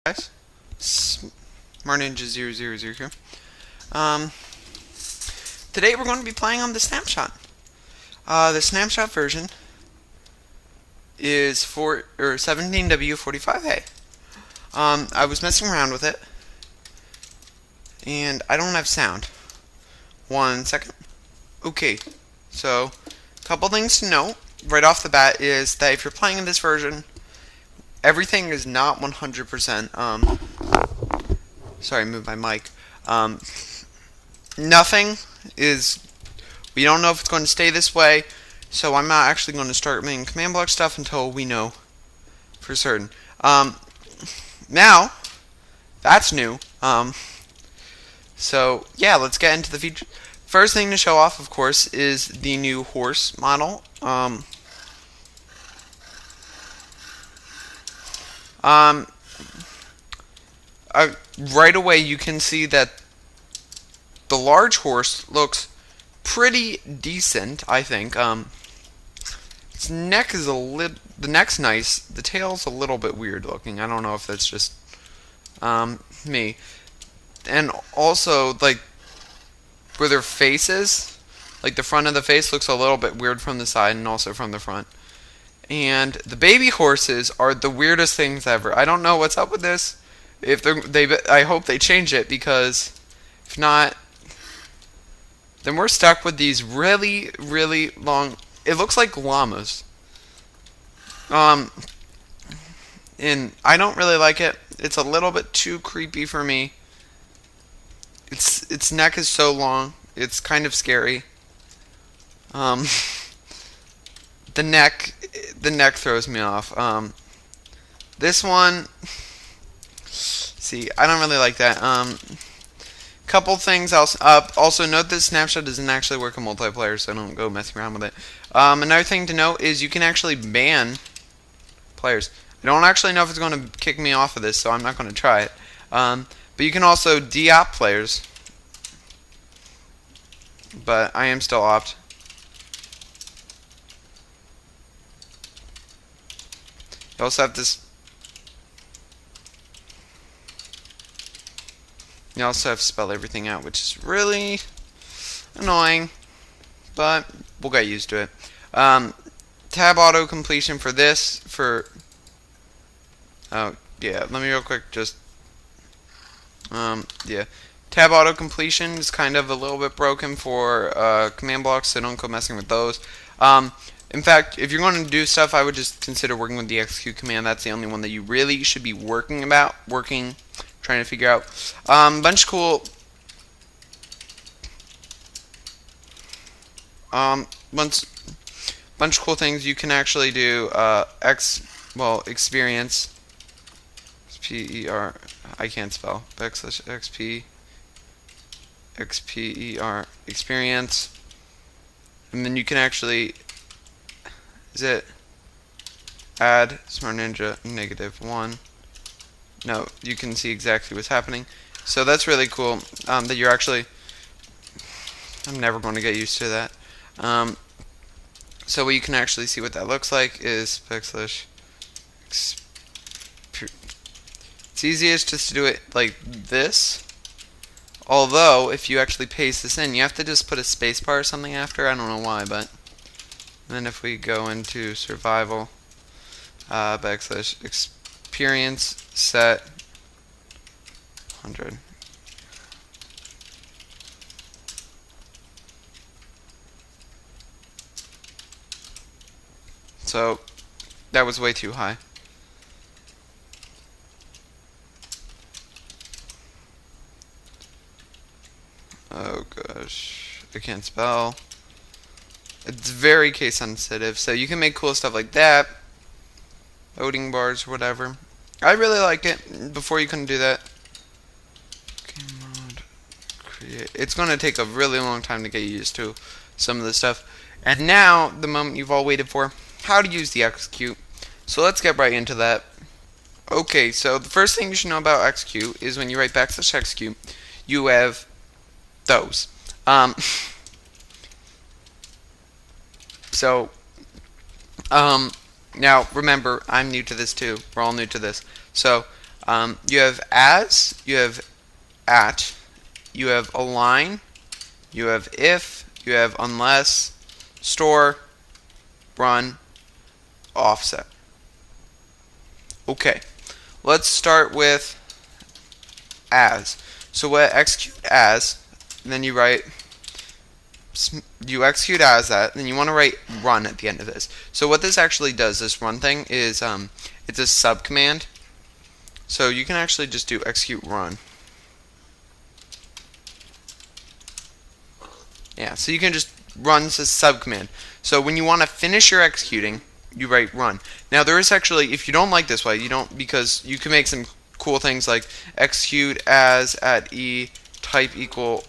Guys, SmartNinja000 here. Um, Today we're going to be playing on the Snapshot. The Snapshot version is 17W45A. I was messing around with it, and I don't have sound. 1 second. Okay, so a couple things to note right off the bat is that if you're playing in this version, everything is not 100%. Sorry, move my mic. Nothing is. We don't know if it's going to stay this way, so I'm not actually going to start making command block stuff until we know for certain. Now, that's new. So yeah, let's get into the feature. First thing to show off, of course, is the new horse model. Right away you can see that the large horse looks pretty decent, I think. Its neck is the neck's nice. The tail's a little bit weird looking. I don't know if that's just me. And also, like, where their faces, like the front of the face looks a little bit weird from the side and also from the front. And the baby horses are the weirdest things ever. I don't know what's up with this. I hope they change it, because if not, then we're stuck with these really, really long. It looks like llamas. And I don't really like it. It's a little bit too creepy for me. Its neck is so long. It's kind of scary. The neck throws me off. This one, see, I don't really like that. Couple things else. Also note this Snapshot doesn't actually work in multiplayer, so don't go messing around with it. Another thing to note is you can actually ban players. I don't actually know if it's going to kick me off of this, so I'm not going to try it. But you can also de-opt players. But I am still opt. You also have this. You also have to spell everything out, which is really annoying, but we'll get used to it. Tab auto completion for this, oh yeah, let me real quick just, yeah. Tab auto completion is kind of a little bit broken for command blocks, so don't go messing with those. In fact, if you're going to do stuff, I would just consider working with the execute command. That's the only one that you really should be trying to figure out. Bunch of cool things you can actually do. Experience XPER, I can't spell, /XP XPER experience, and then you can actually add Smart Ninja -1. No, you can see exactly what's happening. So that's really cool, that you're actually. I'm never going to get used to that. So what you can actually see what that looks like is /. It's easiest just to do it like this. Although, if you actually paste this in, you have to just put a spacebar or something after. I don't know why, but. And then if we go into survival, / experience set 100. So that was way too high. Oh gosh, I can't spell. It's very case sensitive, so you can make cool stuff like that. Loading bars, whatever. I really like it. Before you couldn't do that. Game mode, create. It's going to take a really long time to get used to some of this stuff. And now, the moment you've all waited for, how to use the execute. So let's get right into that. Okay, so the first thing you should know about execute is when you write /execute, you have those. Now remember, I'm new to this too. We're all new to this. So You have as, you have at, you have align, you have if, you have unless, store, run, offset. Okay, let's start with as. So what execute as, then you write, you execute as that, then you want to write run at the end of this. So what this actually does, this run thing, is it's a sub command. So you can actually just do execute run. Yeah, so you can just run this sub command. So when you want to finish your executing, you write run. Now there is actually, if you don't like this way, you don't, because you can make some cool things like execute as at e type equal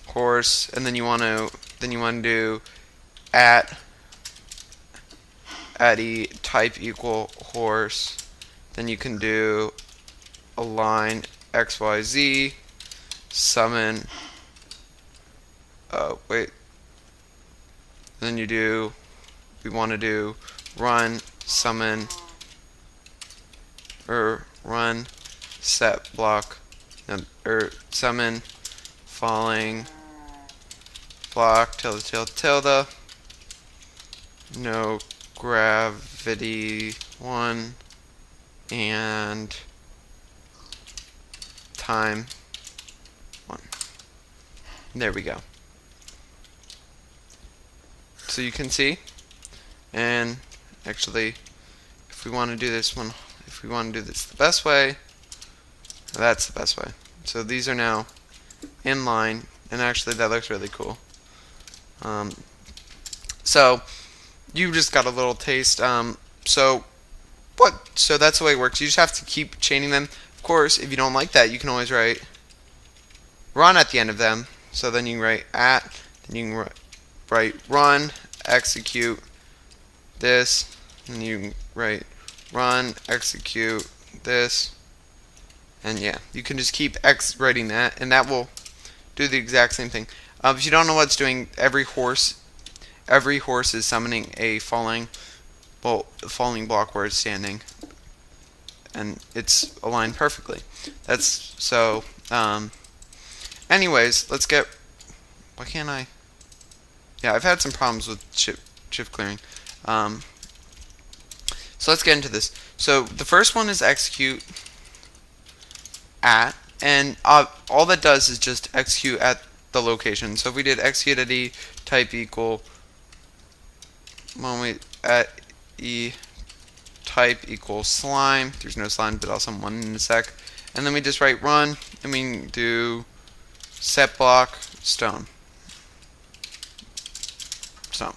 horse, and then you want to do at e type equal horse. Then you can do align xyz, summon. Wait. Then you do. We want to do run summon or run set block or summon falling block tilde no gravity 1 and time 1. There we go. So you can see, and actually if we want to do this one, if we want to do this the best way, that's the best way. So these are now in line, and actually that looks really cool. So you just got a little taste. So that's the way it works. You just have to keep chaining them. Of course, if you don't like that, you can always write run at the end of them. So then you can write at, then you can write run, execute this, and you can write run, execute this, and yeah, you can just keep writing that, and that will do the exact same thing. If you don't know what it's doing, every horse is summoning a falling block where it's standing, and it's aligned perfectly. That's so. Anyways, let's get. Why can't I? Yeah, I've had some problems with shift clearing. So let's get into this. So the first one is execute at, and all that does is just execute at the location. So if we did execute at e type equal at e type equals slime. There's no slime, but I'll sum one in a sec. And then we just write run, and we can do set block stone. So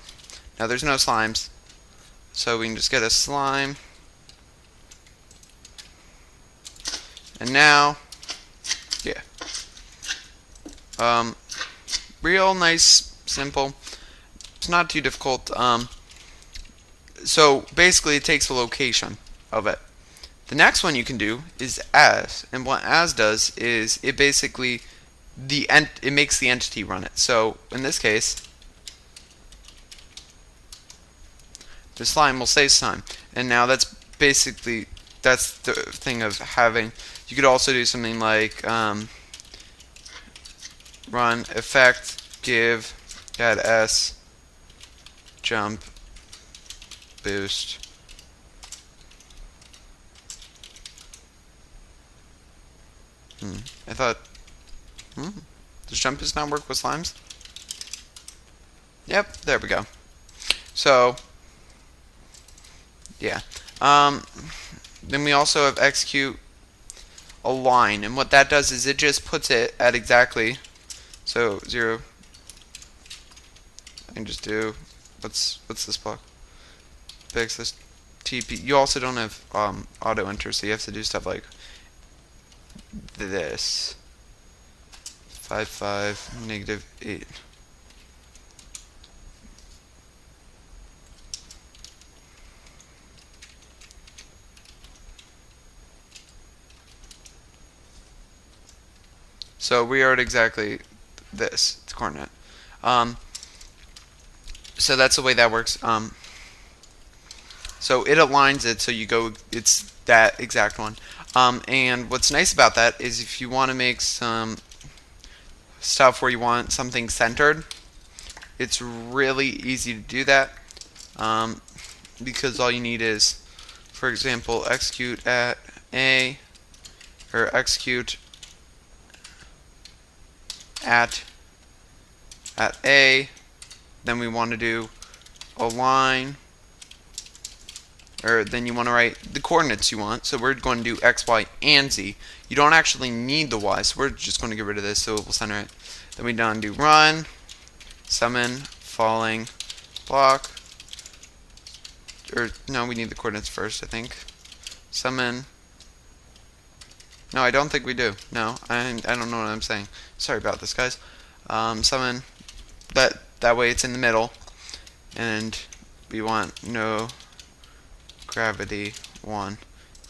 now there's no slimes, so we can just get a slime. And now, yeah, real nice, simple. It's not too difficult. So basically, it takes the location of it. The next one you can do is as, and what as does is it basically it makes the entity run it. So in this case, the slime will say slime, and now that's basically the thing of having. You could also do something like run effect give add s jump boost. I thought, does jump boost not work with slimes? Yep, there we go. So, yeah. Then we also have execute align, and what that does is it just puts it at exactly, so 0. I can just do, what's this block? Fix this TP. You also don't have auto enter, so you have to do stuff like this. 5 5 negative 8. So we are at exactly this. It's coordinate. So that's the way that works. So it aligns it so you go, it's that exact one. And what's nice about that is if you want to make some stuff where you want something centered, it's really easy to do that, because all you need is, for example, execute at A, or execute at A, then we want to do align, or then you want to write the coordinates you want. So we're going to do X, Y, and Z. You don't actually need the Y, so we're just going to get rid of this so it will center it. Then we done do run, summon, falling, block, or no, we need the coordinates first, I think. Summon. No, I don't think we do. No, I don't know what I'm saying. Sorry about this, guys. Summon. That way it's in the middle, and we want no gravity 1.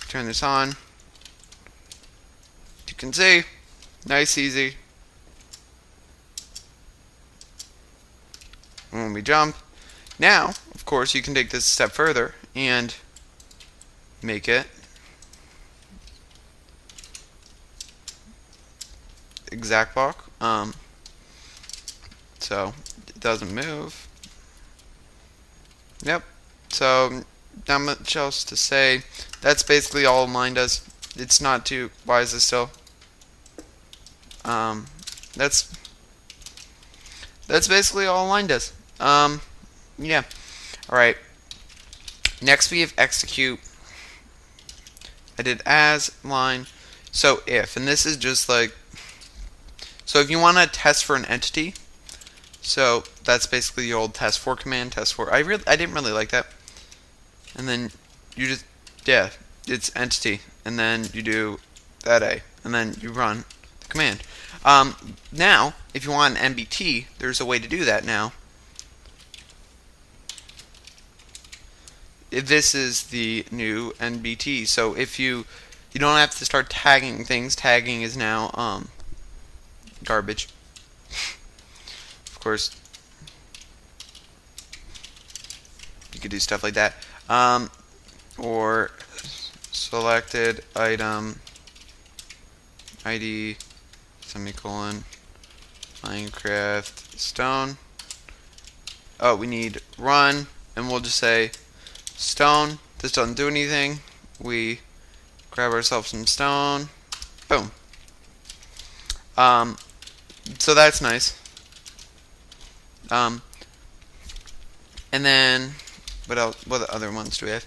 Turn this on. You can see, nice, easy. When we jump, now, of course, you can take this a step further and make it exact block. So it doesn't move. Yep. So not much else to say. That's basically all mine does. It's not too. Why is this still? That's basically all line does. Yeah. All right. Next we have execute. I did as line. So if, and this is just like, so if you want to test for an entity, so that's basically the old test for command, test for. I didn't really like that. And then you just, yeah, it's entity, and then you do that A, and then you run the command. Now, if you want an MBT, there's a way to do that now. This is the new NBT. So if you don't have to start tagging things. Tagging is now garbage. Of course, you could do stuff like that. Or selected item ID semicolon Minecraft stone. Oh, we need run, and we'll just say stone. This doesn't do anything. We grab ourselves some stone. Boom. So that's nice. And then what else? What other ones do we have?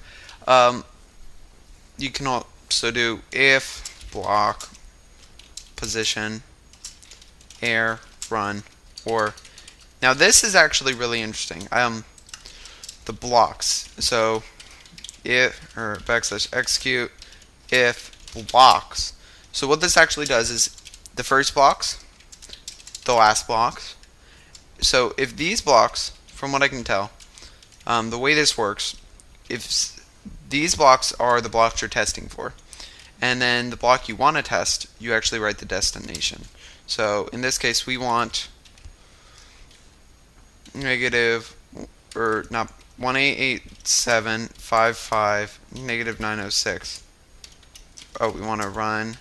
You can also do if block position air run, or now this is actually really interesting. The blocks. So if, or backslash execute if blocks. So what this actually does is the first blocks, the last blocks. So if these blocks, from what I can tell, the way this works, if these blocks are the blocks you're testing for, and then the block you want to test, you actually write the destination. So in this case, we want negative, or not, 188755 negative 906. Oh, we want to run.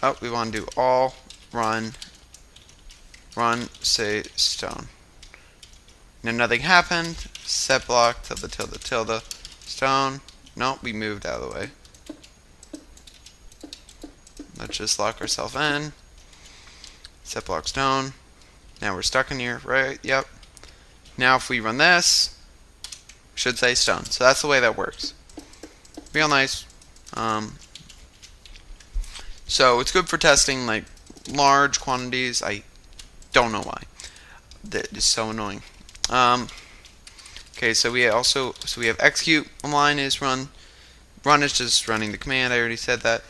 Oh, we want to do all run say stone. Now nothing happened. Set block tilde tilde tilde stone. Nope, we moved out of the way. Let's just lock ourselves in. Set block stone. Now we're stuck in here, right? Yep. Now if we run this, should say stone. So that's the way that works. Real nice. So it's good for testing like large quantities. I don't know why. That is so annoying. Okay, so we have execute line is run. Run is just running the command. I already said that.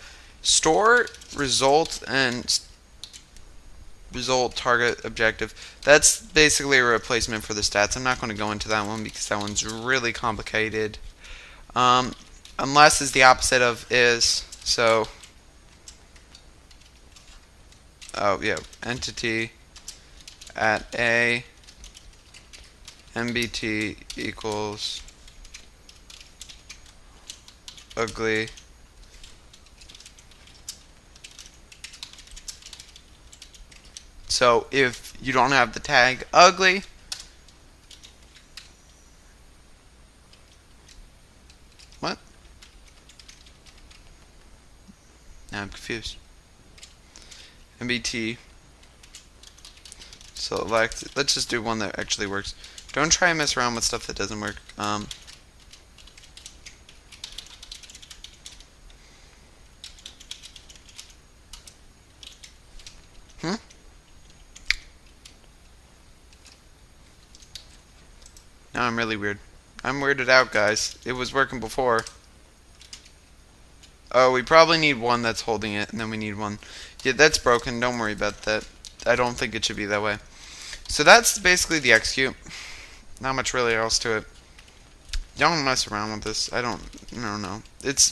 Store result and result target objective. That's basically a replacement for the stats. I'm not going to go into that one because that one's really complicated. Unless is the opposite of is. So, oh yeah, entity at A MBT equals ugly. So if you don't have the tag ugly, what? Now I'm confused. MBT. Select. Let's just do one that actually works. Don't try and mess around with stuff that doesn't work. Now I'm really weird. I'm weirded out, guys. It was working before. Oh, we probably need one that's holding it, and then we need one. Yeah, that's broken. Don't worry about that. I don't think it should be that way. So that's basically the execute. Not much really else to it. Don't mess around with this. I don't know.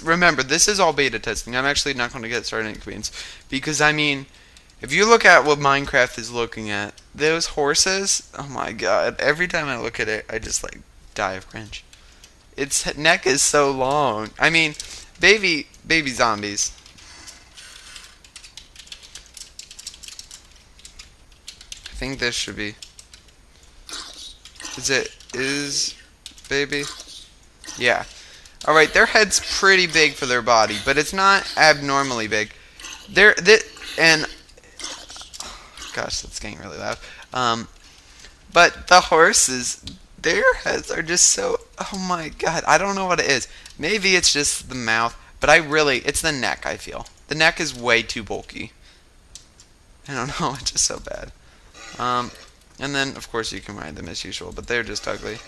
Remember, this is all beta testing. I'm actually not going to get started in Queens. Because, I mean, if you look at what Minecraft is looking at, those horses, oh my god. Every time I look at it, I just, like, die of cringe. Its neck is so long. I mean, baby zombies. I think this should be. Is baby? Yeah. Alright, their head's pretty big for their body, but it's not abnormally big. And gosh, that's getting really loud. But the horses, their heads are just so, oh my god, I don't know what it is. Maybe it's just the mouth, but it's the neck, I feel. The neck is way too bulky. I don't know, it's just so bad. And then, of course, you can ride them as usual, but they're just ugly.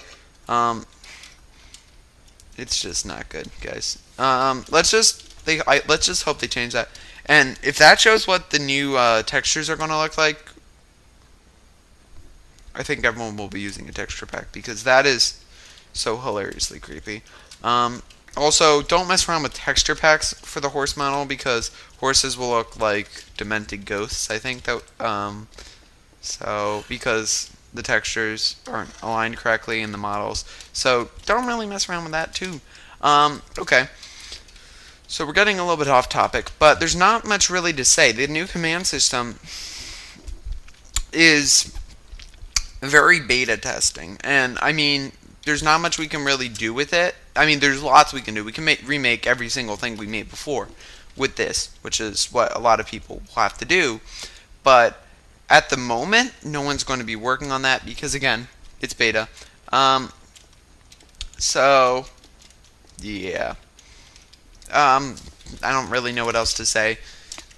It's just not good, guys. Let's just hope they change that. And if that shows what the new textures are going to look like, I think everyone will be using a texture pack because that is so hilariously creepy. Also, don't mess around with texture packs for the horse model because horses will look like demented ghosts. I think that because the textures aren't aligned correctly in the models. So don't really mess around with that too. Okay. So we're getting a little bit off topic, but there's not much really to say. The new command system is very beta testing, and I mean, there's not much we can really do with it. I mean, there's lots we can do. We can remake every single thing we made before with this, which is what a lot of people will have to do. But at the moment, no one's going to be working on that because, again, it's beta. So, yeah. I don't really know what else to say.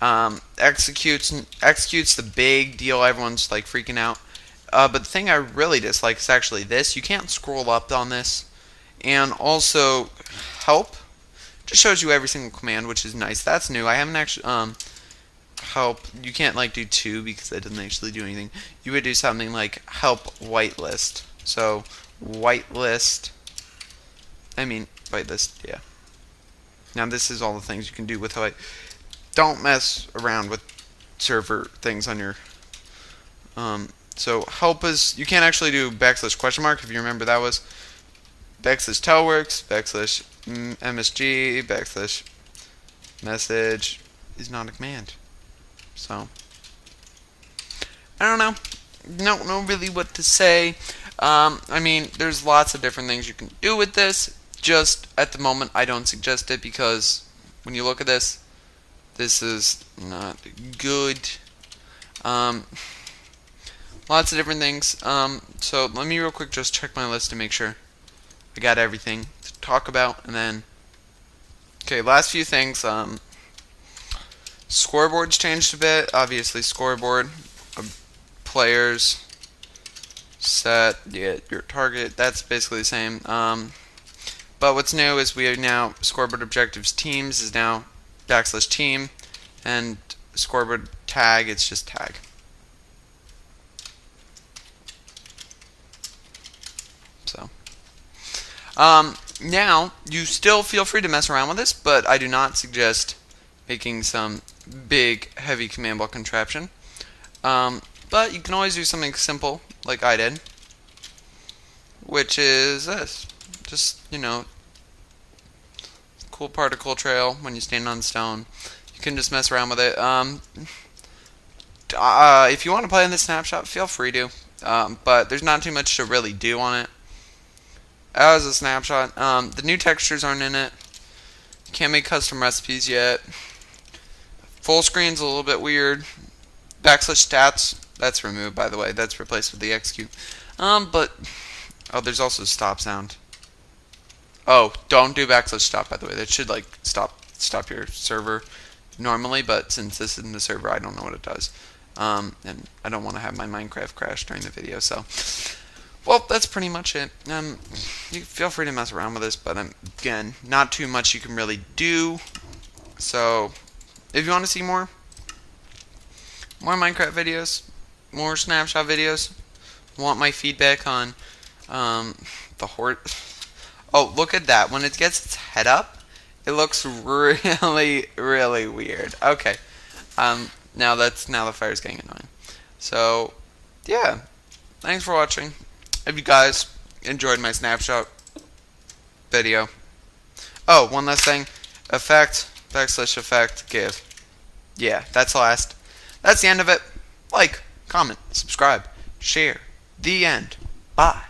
Executes the big deal. Everyone's like freaking out. But the thing I really dislike is actually this. You can't scroll up on this. And also, help just shows you every single command, which is nice. That's new. I haven't actually help. You can't like do 2 because that doesn't actually do anything. You would do something like help whitelist. So whitelist. Whitelist. Yeah. Now this is all the things you can do with white. Don't mess around with server things on your. So help is you can't actually do \? If you remember that was \telworks \msg \message is not a command. So I don't know. Don't know really what to say. I mean, there's lots of different things you can do with this. Just at the moment, I don't suggest it because when you look at this is not good. Lots of different things. So let me real quick just check my list to make sure I got everything to talk about, and then okay, last few things. Scoreboard's changed a bit. Obviously, scoreboard, players, set, yeah, your target. That's basically the same. But what's new is we have now scoreboard objectives teams is now \team, and scoreboard tag, it's just tag. So now you still feel free to mess around with this, but I do not suggest making some big heavy command block contraption. But you can always do something simple like I did, which is this. Just, cool cool particle trail when you stand on stone. You can just mess around with it. If you want to play in the snapshot, feel free to. But there's not too much to really do on it. As a snapshot, the new textures aren't in it. Can't make custom recipes yet. Full screen's a little bit weird. Backslash stats, that's removed, by the way. That's replaced with the execute. There's also stop sound. Oh, don't do backslash stop, by the way. That should like stop your server normally, but since this isn't the server, I don't know what it does. And I don't want to have my Minecraft crash during the video, so well, that's pretty much it. You feel free to mess around with this, but again, not too much you can really do. So if you want to see more Minecraft videos, more snapshot videos, want my feedback on the horse. Oh, look at that. When it gets its head up, it looks really, really weird. Okay. Now the fire's getting annoying. So, yeah. Thanks for watching. If you guys enjoyed my snapshot video. Oh, one last thing. Effect, \effect, give. Yeah, that's last. That's the end of it. Like, comment, subscribe, share. The end. Bye.